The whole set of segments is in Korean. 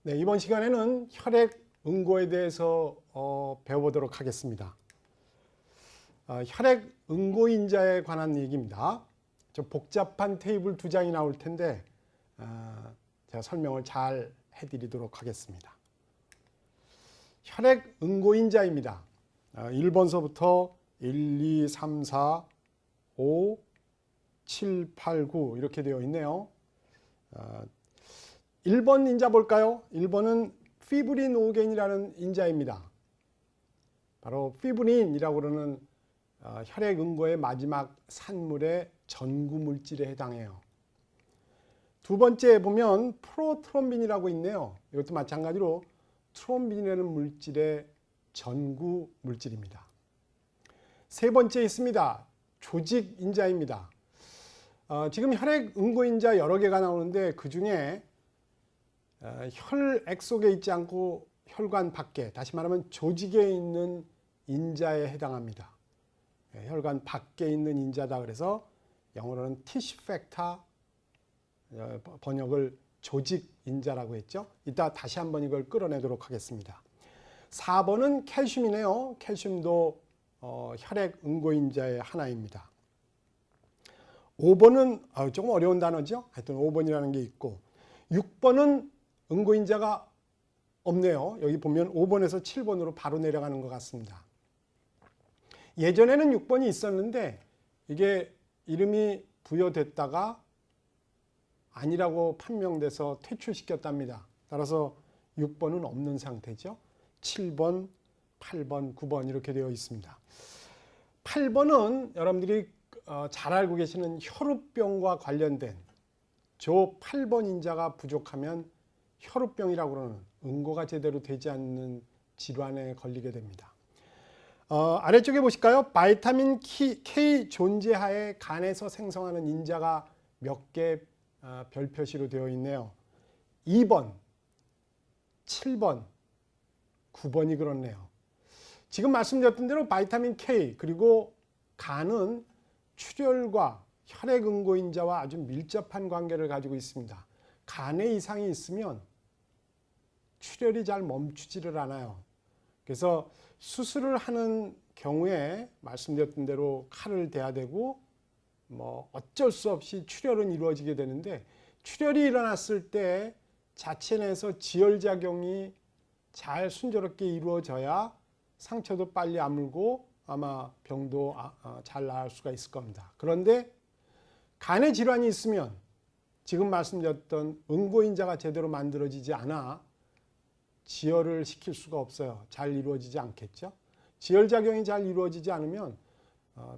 네, 이번 시간에는 혈액 응고에 대해서 배워보도록 하겠습니다. 혈액 응고인자에 관한 얘기입니다. 좀 복잡한 테이블 두 장이 나올 텐데 제가 설명을 잘 해드리도록 하겠습니다. 혈액 응고인자입니다. 1번서부터 1, 2, 3, 4, 5, 7, 8, 9 이렇게 되어 있네요. 1번 인자 볼까요? 1번은 피브린 오겐이라는 인자입니다. 바로 피브린이라고 그러는 혈액 응고의 마지막 산물의 전구 물질에 해당해요. 두 번째에 보면 프로트롬빈이라고 있네요. 이것도 마찬가지로 트롬빈이라는 물질의 전구 물질입니다. 세 번째 있습니다. 조직 인자입니다. 지금 혈액 응고 인자 여러 개가 나오는데 그 중에 혈액 속에 있지 않고 혈관 밖에, 다시 말하면 조직에 있는 인자에 해당합니다. 혈관 밖에 있는 인자다 그래서 영어로는 tissue factor, 번역을 조직 인자라고 했죠. 이따 다시 한번 이걸 끌어내도록 하겠습니다. 4번은 칼슘이네요. 칼슘도 혈액 응고 인자의 하나입니다. 5번은 조금 어려운 단어죠. 하여튼 5번이라는 게 있고, 6번은 응고인자가 없네요. 여기 보면 5번에서 7번으로 바로 내려가는 것 같습니다. 예전에는 6번이 있었는데 이게 이름이 부여됐다가 아니라고 판명돼서 퇴출시켰답니다. 따라서 6번은 없는 상태죠. 7번, 8번, 9번 이렇게 되어 있습니다. 8번은 여러분들이 잘 알고 계시는 혈우병과 관련된 조 8번 인자가 부족하면 혈우병이라고 그러는 응고가 제대로 되지 않는 질환에 걸리게 됩니다. 아래쪽에 보실까요? 바이타민 K 존재하에 간에서 생성하는 인자가 몇 개 별표시로 되어 있네요. 2번, 7번, 9번이 그렇네요. 지금 말씀드렸던 대로 바이타민 K 그리고 간은 출혈과 혈액 응고인자와 아주 밀접한 관계를 가지고 있습니다. 간에 이상이 있으면 출혈이 잘 멈추지를 않아요. 그래서 수술을 하는 경우에 말씀드렸던 대로 칼을 대야 되고 어쩔 수 없이 출혈은 이루어지게 되는데, 출혈이 일어났을 때 자체 내에서 지혈작용이 잘 순조롭게 이루어져야 상처도 빨리 아물고 아마 병도 잘 나을 수가 있을 겁니다. 그런데 간에 질환이 있으면 지금 말씀드렸던 응고인자가 제대로 만들어지지 않아 지혈을 시킬 수가 없어요. 잘 이루어지지 않겠죠. 지혈작용이 잘 이루어지지 않으면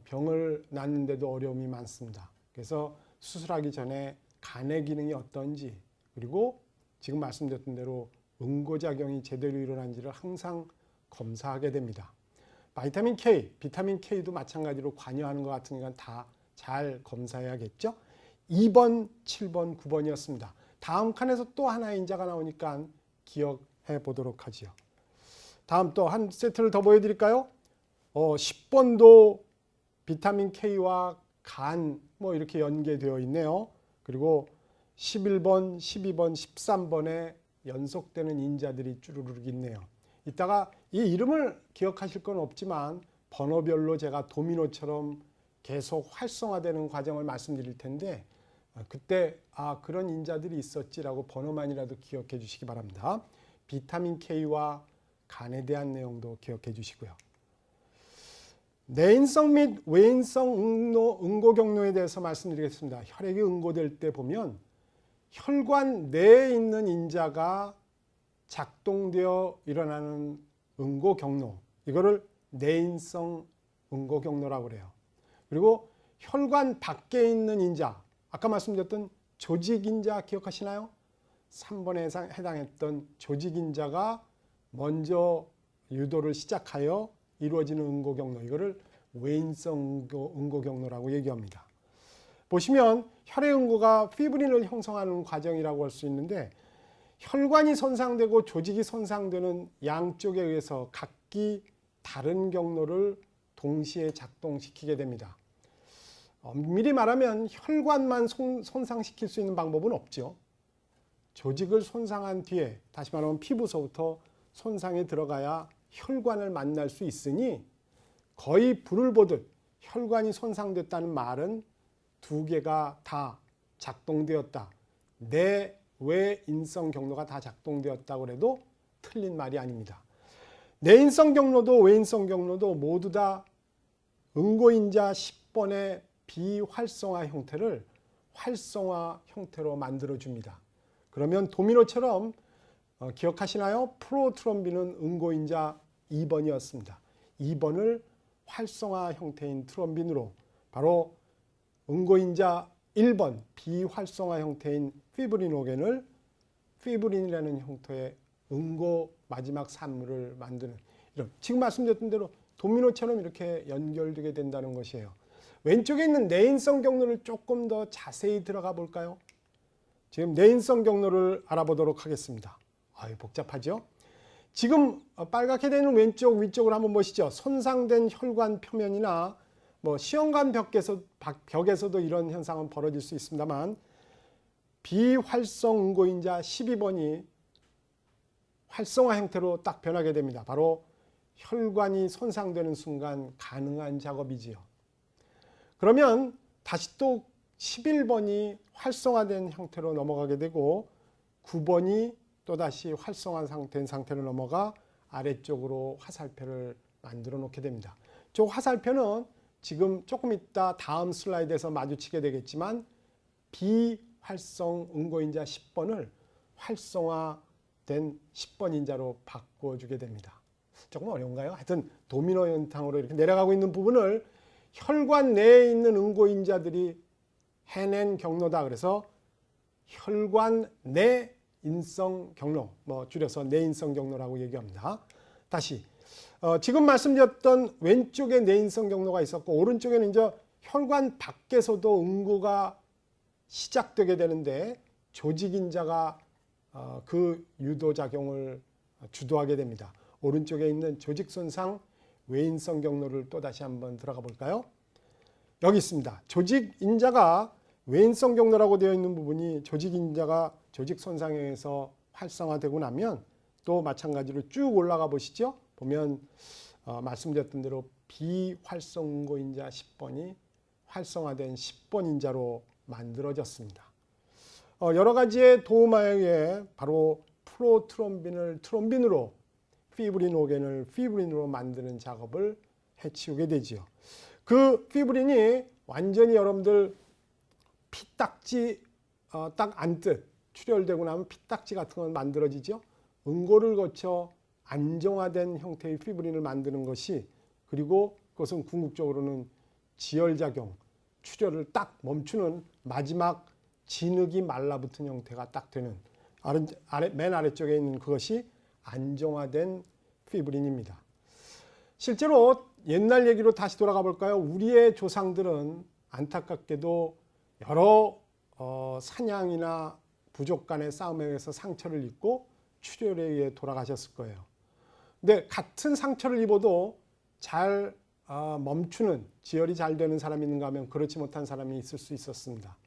병을 낫는데도 어려움이 많습니다. 그래서 수술하기 전에 간의 기능이 어떤지, 그리고 지금 말씀드렸던 대로 응고작용이 제대로 일어난지를 항상 검사하게 됩니다. 바이타민 K, 비타민 K도 마찬가지로 관여하는 것 같으니까 다 잘 검사해야겠죠. 2번, 7번, 9번이었습니다. 다음 칸에서 또 하나의 인자가 나오니까 기억해 보도록 하지요. 다음 또 한 세트를 더 보여드릴까요? 10번도 비타민 K와 간 이렇게 연계되어 있네요. 그리고 11번, 12번, 13번에 연속되는 인자들이 쭈루룩 있네요. 이따가 이 이름을 기억하실 건 없지만 번호별로 제가 도미노처럼 계속 활성화되는 과정을 말씀드릴 텐데 그때 그런 인자들이 있었지라고 번호만이라도 기억해 주시기 바랍니다. 비타민 K와 간에 대한 내용도 기억해 주시고요. 내인성 및 외인성 응고 경로에 대해서 말씀드리겠습니다. 혈액이 응고될 때 보면 혈관 내에 있는 인자가 작동되어 일어나는 응고 경로, 이거를 내인성 응고 경로라고 그래요. 그리고 혈관 밖에 있는 인자, 아까 말씀드렸던 조직 인자 기억하시나요? 3번에 해당했던 조직 인자가 먼저 유도를 시작하여 이루어지는 응고 경로, 이거를 외인성 응고 경로라고 얘기합니다. 보시면 혈액 응고가 피브린을 형성하는 과정이라고 할 수 있는데, 혈관이 손상되고 조직이 손상되는 양쪽에 의해서 각기 다른 경로를 동시에 작동시키게 됩니다. 엄밀히 말하면 혈관만 손상시킬 수 있는 방법은 없죠. 조직을 손상한 뒤에, 다시 말하면 피부서부터 손상에 들어가야 혈관을 만날 수 있으니 거의 불을 보듯 혈관이 손상됐다는 말은 두 개가 다 작동되었다. 내외인성 경로가 다 작동되었다고 해도 틀린 말이 아닙니다. 내인성 경로도 외인성 경로도 모두 다 응고인자 10번의 비활성화 형태를 활성화 형태로 만들어줍니다. 그러면 도미노처럼 기억하시나요? 프로트롬빈은 응고인자 2번이었습니다. 2번을 활성화 형태인 트롬빈으로, 바로 응고인자 1번 비활성화 형태인 피브리노겐을 피브린이라는 형태의 응고 마지막 산물을 만드는, 이런 지금 말씀드렸던 대로 도미노처럼 이렇게 연결되게 된다는 것이에요. 왼쪽에 있는 내인성 경로를 조금 더 자세히 들어가 볼까요? 지금 내인성 경로를 알아보도록 하겠습니다. 복잡하죠? 지금 빨갛게 되는 왼쪽 위쪽을 한번 보시죠. 손상된 혈관 표면이나 시험관 벽에서도 이런 현상은 벌어질 수 있습니다만, 비활성 응고인자 12번이 활성화 형태로 딱 변하게 됩니다. 바로 혈관이 손상되는 순간 가능한 작업이지요. 그러면 다시 또 11번이 활성화된 형태로 넘어가게 되고 9번이 또다시 활성화된 상태로 넘어가 아래쪽으로 화살표를 만들어 놓게 됩니다. 저 화살표는 지금 조금 이따 다음 슬라이드에서 마주치게 되겠지만 비활성 응고인자 10번을 활성화된 10번 인자로 바꿔주게 됩니다. 조금 어려운가요? 하여튼 도미노 현상으로 이렇게 내려가고 있는 부분을 혈관 내에 있는 응고인자들이 해낸 경로다. 그래서 혈관 내인성 경로, 줄여서 내인성 경로라고 얘기합니다. 다시 지금 말씀드렸던 왼쪽에 내인성 경로가 있었고 오른쪽에는 이제 혈관 밖에서도 응고가 시작되게 되는데 조직인자가 그 유도작용을 주도하게 됩니다. 오른쪽에 있는 조직손상 외인성 경로를 또 다시 한번 들어가 볼까요? 여기 있습니다. 조직인자가 외인성 경로라고 되어 있는 부분이 조직인자가 조직손상에 의해서 활성화되고 나면 또 마찬가지로 쭉 올라가 보시죠. 보면 말씀드렸던 대로 비활성 응고인자 10번이 활성화된 10번 인자로 만들어졌습니다. 여러 가지의 도움하에 바로 프로트롬빈을 트롬빈으로, 피브리노겐을 피브린으로 만드는 작업을 해치우게 되지요. 그 피브린이 완전히 여러분들 피딱지 딱 안듯 출혈되고 나면 피딱지 같은 건 만들어지죠. 응고를 거쳐 안정화된 형태의 피브린을 만드는 것이, 그리고 그것은 궁극적으로는 지혈작용, 출혈을 딱 멈추는 마지막 진흙이 말라붙은 형태가 딱 되는, 맨 아래쪽에 있는 그것이 안정화된 피브린입니다. 실제로 옛날 얘기로 다시 돌아가 볼까요? 우리의 조상들은 안타깝게도 여러 사냥이나 부족 간의 싸움에 의해서 상처를 입고 출혈에 의해 돌아가셨을 거예요. 근데 같은 상처를 입어도 잘 멈추는, 지혈이 잘 되는 사람이 있는가 하면 그렇지 못한 사람이 있을 수 있었습니다.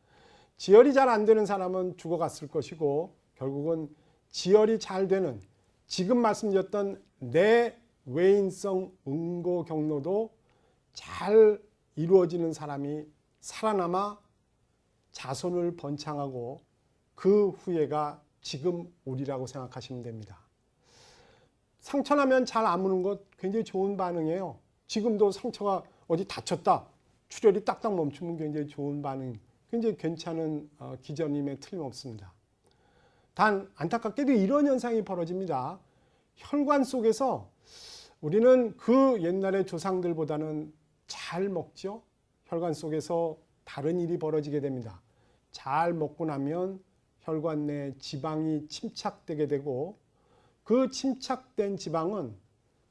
지혈이 잘 안 되는 사람은 죽어갔을 것이고, 결국은 지혈이 잘 되는, 지금 말씀드렸던 내외인성 응고 경로도 잘 이루어지는 사람이 살아남아 자손을 번창하고 그 후예가 지금 우리라고 생각하시면 됩니다. 상처나면 잘 아무는 것 굉장히 좋은 반응이에요. 지금도 상처가 어디 다쳤다, 출혈이 딱딱 멈추면 굉장히 좋은 반응, 굉장히 괜찮은 기전임에 틀림없습니다. 단 안타깝게도 이런 현상이 벌어집니다. 혈관 속에서 우리는 그 옛날의 조상들보다는 잘 먹죠. 혈관 속에서 다른 일이 벌어지게 됩니다. 잘 먹고 나면 혈관 내 지방이 침착되게 되고, 그 침착된 지방은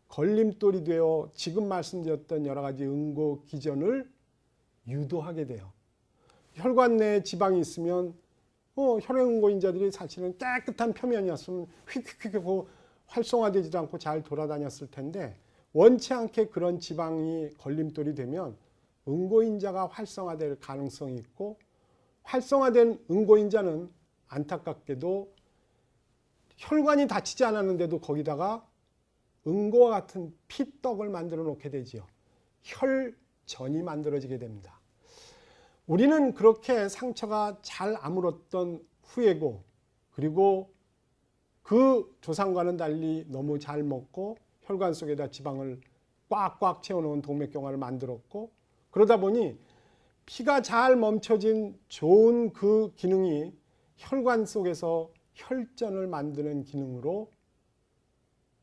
걸림돌이 되어 지금 말씀드렸던 여러 가지 응고 기전을 유도하게 돼요. 혈관 내에 지방이 있으면 혈액응고인자들이 사실은 깨끗한 표면이었으면 휙휙휙 활성화되지도 않고 잘 돌아다녔을 텐데, 원치 않게 그런 지방이 걸림돌이 되면 응고인자가 활성화될 가능성이 있고, 활성화된 응고인자는 안타깝게도 혈관이 닫히지 않았는데도 거기다가 응고와 같은 피떡을 만들어 놓게 되지요. 혈전이 만들어지게 됩니다. 우리는 그렇게 상처가 잘 아물었던 후에고, 그리고 그 조상과는 달리 너무 잘 먹고 혈관 속에다 지방을 꽉꽉 채워놓은 동맥경화를 만들었고, 그러다 보니 피가 잘 멈춰진 좋은 그 기능이 혈관 속에서 혈전을 만드는 기능으로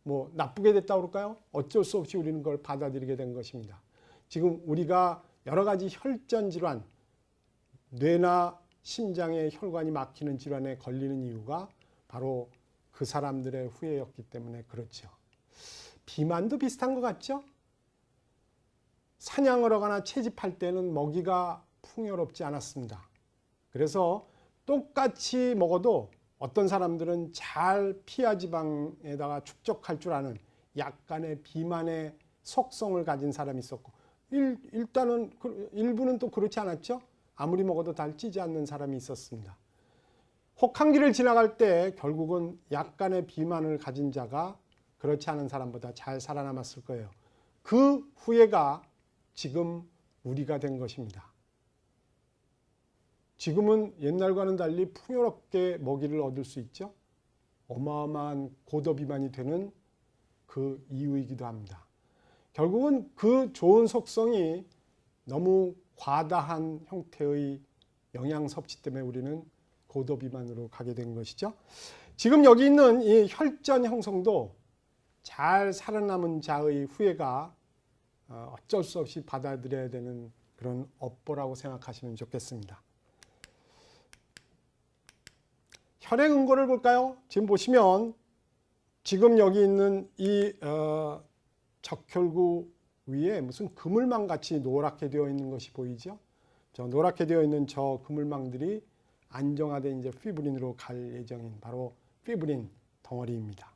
뭐 나쁘게 됐다고 그럴까요? 어쩔 수 없이 우리는 그걸 받아들이게 된 것입니다. 지금 우리가 여러 가지 혈전 질환, 뇌나 심장의 혈관이 막히는 질환에 걸리는 이유가 바로 그 사람들의 후회였기 때문에 그렇죠. 비만도 비슷한 것 같죠? 사냥을 하거나 채집할 때는 먹이가 풍요롭지 않았습니다. 그래서 똑같이 먹어도 어떤 사람들은 잘 피하 지방에다가 축적할 줄 아는 약간의 비만의 속성을 가진 사람이 있었고, 일단은 일부는 또 그렇지 않았죠. 아무리 먹어도 잘 찌지 않는 사람이 있었습니다. 혹한기를 지나갈 때 결국은 약간의 비만을 가진 자가 그렇지 않은 사람보다 잘 살아남았을 거예요. 그 후회가 지금 우리가 된 것입니다. 지금은 옛날과는 달리 풍요롭게 먹이를 얻을 수 있죠. 어마어마한 고도비만이 되는 그 이유이기도 합니다. 결국은 그 좋은 속성이 너무 과다한 형태의 영양 섭취 때문에 우리는 고도비만으로 가게 된 것이죠. 지금 여기 있는 이 혈전 형성도 잘 살아남은 자의 후회가 어쩔 수 없이 받아들여야 되는 그런 업보라고 생각하시면 좋겠습니다. 혈액 응고를 볼까요? 지금 보시면 지금 여기 있는 이 적혈구 위에 무슨 그물망 같이 노랗게 되어 있는 것이 보이죠? 저 노랗게 되어 있는 저 그물망들이 안정화된 이제 피브린으로 갈 예정인 바로 피브린 덩어리입니다.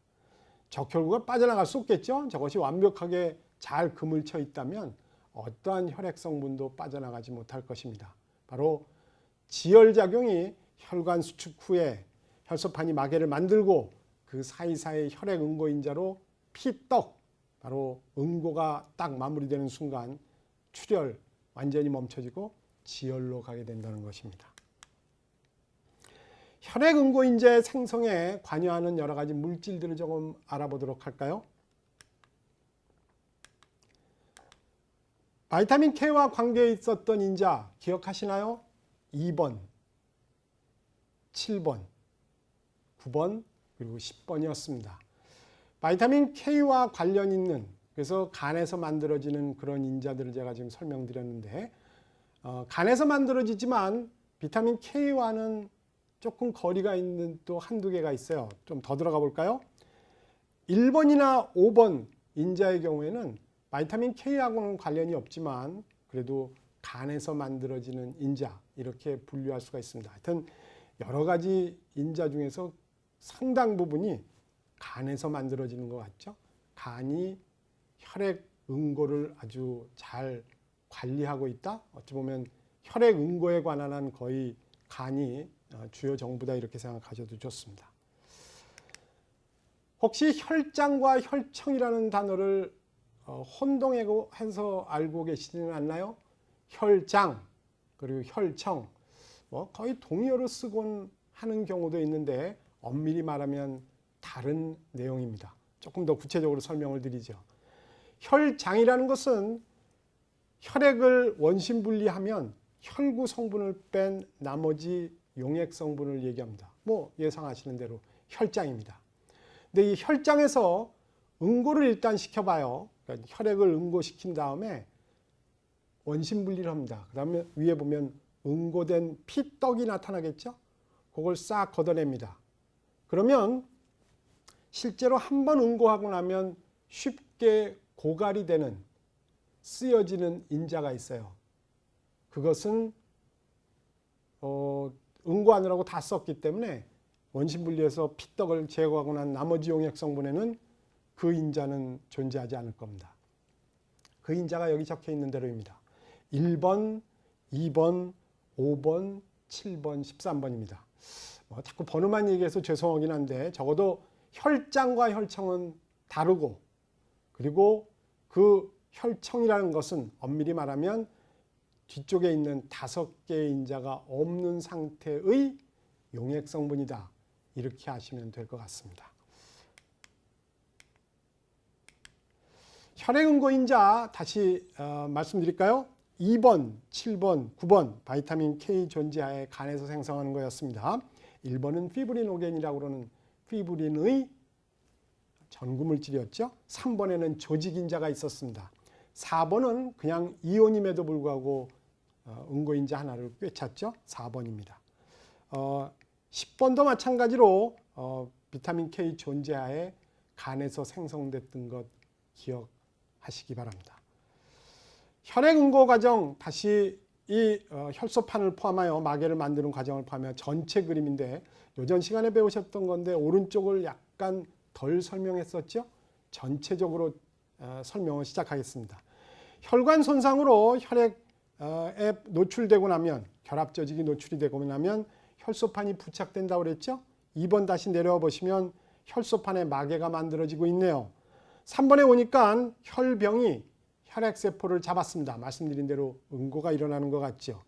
적혈구가 빠져나갈 수 없겠죠? 저것이 완벽하게 잘 그물쳐 있다면 어떠한 혈액 성분도 빠져나가지 못할 것입니다. 바로 지혈작용이 혈관 수축 후에 혈소판이 마개를 만들고 그 사이사이 혈액 응고인자로 피떡, 바로 응고가 딱 마무리되는 순간 출혈 완전히 멈춰지고 지혈로 가게 된다는 것입니다. 혈액 응고인자의 생성에 관여하는 여러 가지 물질들을 조금 알아보도록 할까요? 바이타민 K와 관계에 있었던 인자 기억하시나요? 2번, 7번, 9번, 그리고 10번이었습니다. 바이타민 K와 관련 있는, 그래서 간에서 만들어지는 그런 인자들을 제가 지금 설명드렸는데, 간에서 만들어지지만 비타민 K와는 조금 거리가 있는 또 한두 개가 있어요. 좀 더 들어가 볼까요? 1번이나 5번 인자의 경우에는 바이타민 K하고는 관련이 없지만 그래도 간에서 만들어지는 인자, 이렇게 분류할 수가 있습니다. 하여튼 여러 가지 인자 중에서 상당 부분이 간에서 만들어지는 것 같죠. 간이 혈액 응고를 아주 잘 관리하고 있다. 어찌 보면 혈액 응고에 관한 한 거의 간이 주요 정부다, 이렇게 생각하셔도 좋습니다. 혹시 혈장과 혈청이라는 단어를 혼동해서 알고 계시지는 않나요? 혈장 그리고 혈청, 거의 동의어로 쓰곤 하는 경우도 있는데 엄밀히 말하면 다른 내용입니다. 조금 더 구체적으로 설명을 드리죠. 혈장이라는 것은 혈액을 원심분리하면 혈구 성분을 뺀 나머지 용액 성분을 얘기합니다. 뭐 예상하시는 대로 혈장입니다. 근데 이 혈장에서 응고를 일단 시켜봐요. 그러니까 혈액을 응고시킨 다음에 원심분리를 합니다. 그 다음에 위에 보면 응고된 피떡이 나타나겠죠? 그걸 싹 걷어냅니다. 그러면 실제로 한 번 응고하고 나면 쉽게 고갈이 되는, 쓰여지는 인자가 있어요. 그것은 응고하느라고 다 썼기 때문에 원심분리해서 피떡을 제거하고 난 나머지 용액 성분에는 그 인자는 존재하지 않을 겁니다. 그 인자가 여기 적혀 있는 대로입니다. 1번, 2번, 5번, 7번, 13번입니다. 자꾸 번호만 얘기해서 죄송하긴 한데 적어도 혈장과 혈청은 다르고, 그리고 그 혈청이라는 것은 엄밀히 말하면 뒤쪽에 있는 5개의 인자가 없는 상태의 용액 성분이다. 이렇게 하시면 될 것 같습니다. 혈액응고인자 다시 말씀드릴까요? 2번, 7번, 9번 바이타민 K 존재하에 간에서 생성하는 거였습니다. 1번은 피브리노겐이라고 그러는 피브린의 전구물질이었죠. 3번에는 조직인자가 있었습니다. 4번은 그냥 이온임에도 불구하고 응고인자 하나를 꿰찼죠. 4번입니다. 10번도 마찬가지로 비타민 K 존재하에 간에서 생성됐던 것 기억하시기 바랍니다. 혈액응고 과정, 다시 이 혈소판을 포함하여 마개를 만드는 과정을 포함하여 전체 그림인데, 요전 시간에 배우셨던 건데 오른쪽을 약간 덜 설명했었죠. 전체적으로 설명을 시작하겠습니다. 혈관 손상으로 혈액에 노출되고 나면, 결합 조직이 노출이 되고 나면 혈소판이 부착된다고 그랬죠. 2번 다시 내려와 보시면 혈소판에 마개가 만들어지고 있네요. 3번에 오니까 혈병이 혈액세포를 잡았습니다. 말씀드린 대로 응고가 일어나는 것 같죠.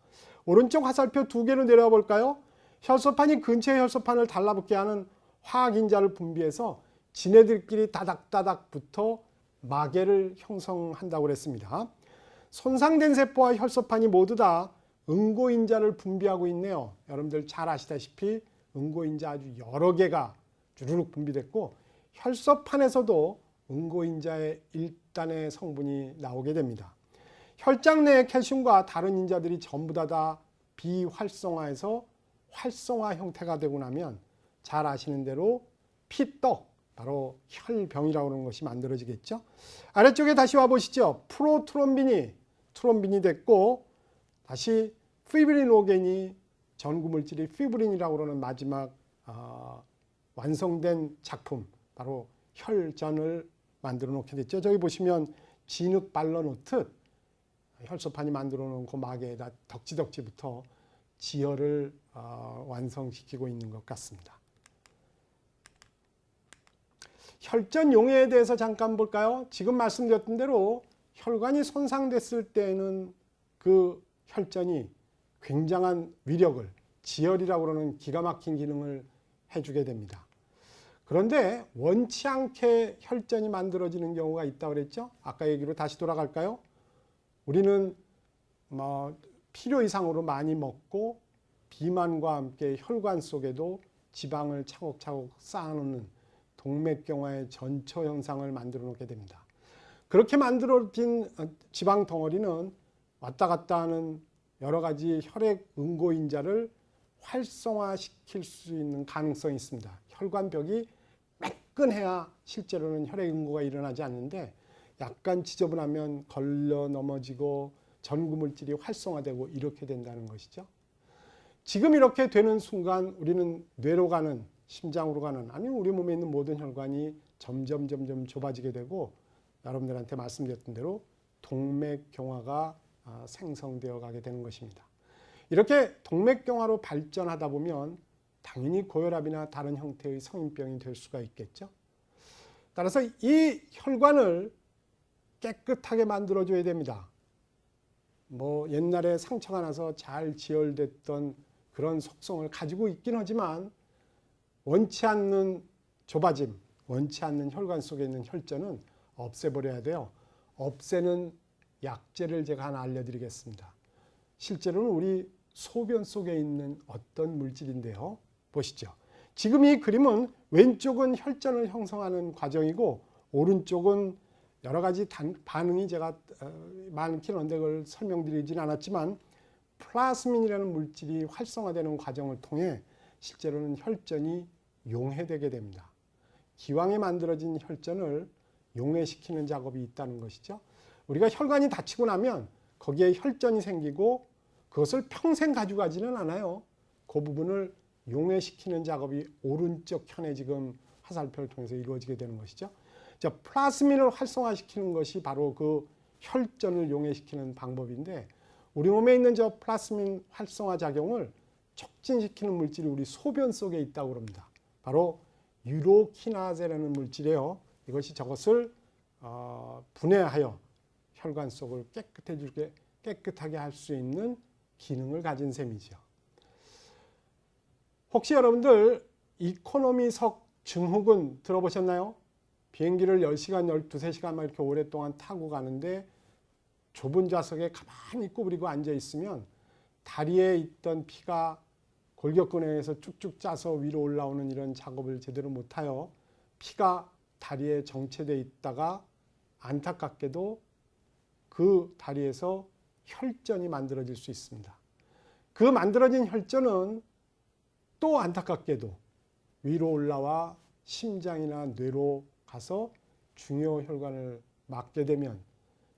오른쪽 화살표 2개로 내려와 볼까요? 혈소판이 근처의 혈소판을 달라붙게 하는 화학인자를 분비해서 지네들끼리 다닥다닥 붙어 마개를 형성한다고 그랬습니다. 손상된 세포와 혈소판이 모두 다 응고인자를 분비하고 있네요. 여러분들 잘 아시다시피 응고인자 아주 여러 개가 주르륵 분비됐고, 혈소판에서도 응고인자의 일단의 성분이 나오게 됩니다. 혈장 내의 칼슘과 다른 인자들이 전부 다 비활성화해서 활성화 형태가 되고 나면 잘 아시는 대로 피떡, 바로 혈병이라고 하는 것이 만들어지겠죠. 아래쪽에 다시 와보시죠. 트롬빈이 됐고, 다시 피브리노겐이 전구물질이 피브린이라고 하는 마지막 완성된 작품, 바로 혈전을 만들어 놓게 됐죠. 저기 보시면 진흙 발라놓듯 혈소판이 만들어 놓은 그 마개에다 덕지덕지부터 지혈을 완성시키고 있는 것 같습니다. 혈전 용해에 대해서 잠깐 볼까요? 지금 말씀드렸던 대로 혈관이 손상됐을 때는 그 혈전이 굉장한 위력을, 지혈이라고 하는 기가 막힌 기능을 해주게 됩니다. 그런데 원치 않게 혈전이 만들어지는 경우가 있다고 그랬죠. 아까 얘기로 다시 돌아갈까요? 우리는 필요 이상으로 많이 먹고 비만과 함께 혈관 속에도 지방을 차곡차곡 쌓아놓는 동맥경화의 전초 현상을 만들어 놓게 됩니다. 그렇게 만들어진 지방 덩어리는 왔다 갔다 하는 여러 가지 혈액 응고인자를 활성화시킬 수 있는 가능성이 있습니다. 혈관벽이 매끈해야 실제로는 혈액 응고가 일어나지 않는데, 약간 지저분하면 걸려 넘어지고 전구물질이 활성화되고 이렇게 된다는 것이죠. 지금 이렇게 되는 순간 우리는 뇌로 가는, 심장으로 가는, 아니면 우리 몸에 있는 모든 혈관이 점점 좁아지게 되고, 여러분들한테 말씀드렸던 대로 동맥경화가 생성되어 가게 되는 것입니다. 이렇게 동맥경화로 발전하다 보면 당연히 고혈압이나 다른 형태의 성인병이 될 수가 있겠죠. 따라서 이 혈관을 깨끗하게 만들어줘야 됩니다. 옛날에 상처가 나서 잘 지혈됐던 그런 속성을 가지고 있긴 하지만, 원치 않는 좁아짐, 원치 않는 혈관 속에 있는 혈전은 없애버려야 돼요. 없애는 약재를 제가 하나 알려드리겠습니다. 실제로는 우리 소변 속에 있는 어떤 물질인데요. 보시죠. 지금 이 그림은 왼쪽은 혈전을 형성하는 과정이고, 오른쪽은 여러 가지 반응이 제가 많긴 한데 그걸 설명드리진 않았지만, 플라스민이라는 물질이 활성화되는 과정을 통해 실제로는 혈전이 용해되게 됩니다. 기왕에 만들어진 혈전을 용해시키는 작업이 있다는 것이죠. 우리가 혈관이 다치고 나면 거기에 혈전이 생기고 그것을 평생 가져가지는 않아요. 그 부분을 용해시키는 작업이 오른쪽 편에 지금 화살표를 통해서 이루어지게 되는 것이죠. 자, 플라스민을 활성화시키는 것이 바로 그 혈전을 용해시키는 방법인데, 우리 몸에 있는 저 플라스민 활성화 작용을 촉진시키는 물질이 우리 소변 속에 있다고 합니다. 바로 유로키나제라는 물질이에요. 이것이 저것을 분해하여 혈관 속을 깨끗하게 할 수 있는 기능을 가진 셈이죠. 혹시 여러분들 이코노미석 증후군 들어보셨나요? 비행기를 10시간, 12, 3시간 막 이렇게 오랫동안 타고 가는데 좁은 좌석에 가만히 구부리고 앉아 있으면 다리에 있던 피가 골격근에 의해서 쭉쭉 짜서 위로 올라오는 이런 작업을 제대로 못하여 피가 다리에 정체되어 있다가 안타깝게도 그 다리에서 혈전이 만들어질 수 있습니다. 그 만들어진 혈전은 또 안타깝게도 위로 올라와 심장이나 뇌로 가서 중요 혈관을 막게 되면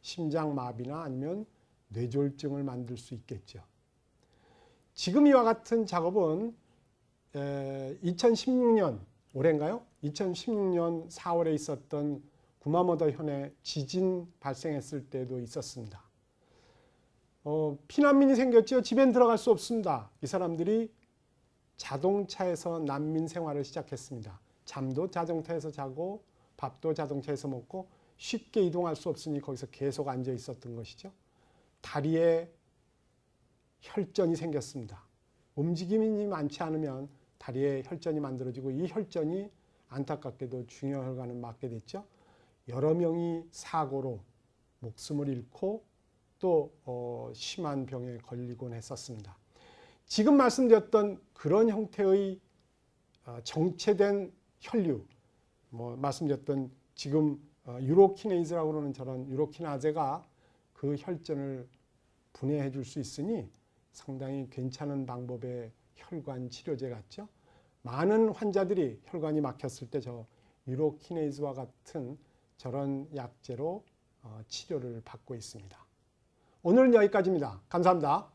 심장마비나 아니면 뇌졸중을 만들 수 있겠죠. 지금 이와 같은 작업은 2016년 올해인가요? 2016년 4월에 있었던 구마모토 현에 지진 발생했을 때도 있었습니다. 피난민이 생겼죠. 집엔 들어갈 수 없습니다. 이 사람들이 자동차에서 난민 생활을 시작했습니다. 잠도 자동차에서 자고 밥도 자동차에서 먹고 쉽게 이동할 수 없으니 거기서 계속 앉아 있었던 것이죠. 다리에 혈전이 생겼습니다. 움직임이 많지 않으면 다리에 혈전이 만들어지고 이 혈전이 안타깝게도 중요혈관을 막게 됐죠. 여러 명이 사고로 목숨을 잃고 또 심한 병에 걸리곤 했었습니다. 지금 말씀드렸던 그런 형태의 정체된 혈류, 말씀드렸던 지금 유로키네이즈라고 그러는 저런 유로키나제가 그 혈전을 분해해 줄 수 있으니 상당히 괜찮은 방법의 혈관 치료제 같죠. 많은 환자들이 혈관이 막혔을 때 저 유로키네이즈와 같은 저런 약제로 치료를 받고 있습니다. 오늘은 여기까지입니다. 감사합니다.